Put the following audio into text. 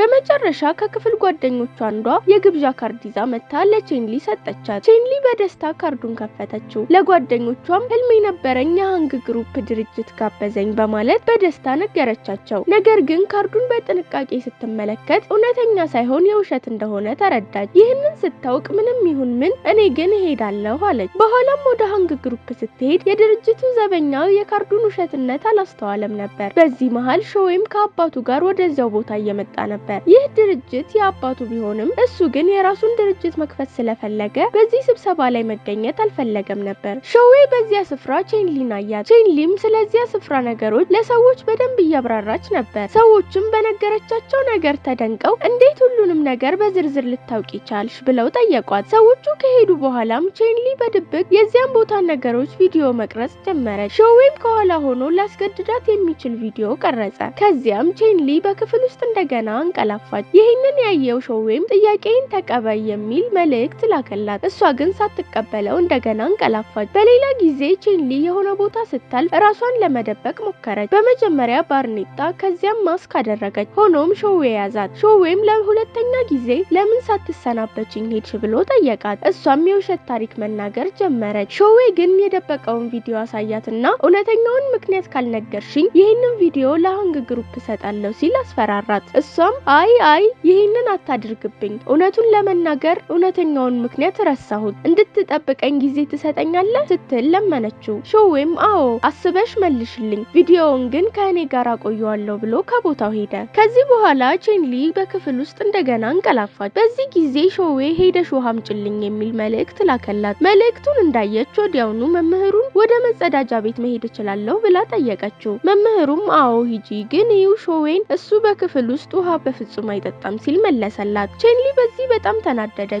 በመጨረሻ ከክፍል ጓደኞቿ አንዷ የግብዣ ካርድ ይዛ መታ ለቼንሊ ሰጠቻት። ቼንሊ በደስታ ካርዱን ከፈተችው። ለጓደኞቿም ህልም የነበረኝ የሃንግ ግሩፕ ድርጅት ጋበዘኝ በማለት በደስታ ነገረቻቸው። ነገር ግን ካርዱን በጥንቃቄ ስትመለከት እውነተኛ ሳይሆን የውሸት እንደሆነ ተረዳች። ይህንን ስታውቅ ምንም ይሁን ምን እኔ ግን እሄዳለሁ አለች። በኋላም ወደ ሃንግ ግሩፕ ስትሄድ የድርጅቱ ዘበኛው የካርዱን ውሸትነት አላስተዋለም ነበር። በዚህ መሃል ሾዌም ከአባቱ ጋር ወደዚያው ቦታ እየመጣ ነበር። ይህ ድርጅት የአባቱ ቢሆንም እሱ ግን የራሱን ድርጅት መክፈት ስለፈለገ በዚህ ስብሰባ ላይ መገኘት አልፈለገም ነበር። ሾዌ በዚያ ስፍራ ቼንሊን አያት። ቼንሊም ስለዚያ ስፍራ ነገሮች ለሰዎች በደንብ እያብራራች ነበር። ሰዎችም በነገረቻቸው ነገር ተደንቀው እንዴት ሁሉንም ነገር በዝርዝር ልታውቂ ቻልሽ ብለው ጠየቋት። ሰዎቹ ከሄዱ በኋላም ቼንሊ በድብቅ የዚያን ቦታ ነገሮች ቪዲዮ መቅረጽ ጀመረች። ሾዌም ከኋላ ሆኖ ላስገድዳት የሚችል ቪዲዮ ቀረጸ። ከዚያም ቼንሊ በክፍል ውስጥ እንደገና አንቀላፋች። ይህንን ያየው ሾዌም ጥያቄን ተቀበይ የሚል መልእክት ላከላት። እሷ ግን ሳትቀበለው እንደገና አንቀላፋች። በሌላ ጊዜ ቼንሊ የሆነ ቦታ ስታልፍ ራሷን ለመደበቅ ሞከረች። በመጀመሪያ ባርኔጣ ከዚያም ማስክ አደረገች። ሆኖም ሾዌ ያዛት። ሾዌም ለሁለተኛ ጊዜ ለምን ሳትሰናበችኝ ሄድሽ ብሎ ጠየቃት። እሷም የውሸት ታሪክ መናገር ጀመረች። ሾዌ ግን የደበቀውን ቪዲዮ አሳያትና እውነተኛውን ምክንያት ካልነገርሽኝ ይህንን ቪዲዮ ለሃንግ ግሩፕ ሰጣለሁ ሲል አስፈራራት። እሷም አይ ይህንን አታድርግብኝ፣ እውነቱን ለመናገር እውነተኛውን ምክንያት ረሳሁት፣ እንድትጠብቀኝ ጊዜ ትሰጠኛለህ ስትል ለመነችው። ሾዌም አዎ አስበሽ መልሽልኝ፣ ቪዲዮውን ግን ከእኔ ጋር አቆየዋለሁ ብሎ ከቦታው ሄደ። ከዚህ በኋላ ቼንሊ በክፍል ውስጥ እንደገና አንቀላፋች። በዚህ ጊዜ ሾዌ ሄደሽ ውሃ አምጪልኝ የሚል መልእክት ላከላት። መልእክቱን እንዳየች ወዲያውኑ መምህሩን ወደ መጸዳጃ ቤት መሄድ እችላለሁ ብላ ጠየቀችው። መምህሩም አዎ ሂጂ፣ ግን ይው ሾዌን እሱ በክፍል ውስጥ ውሃ በፍጹም አይጠጣም ሲል መለሰላት። ቼንሊ በዚህ በጣም ተናደደች።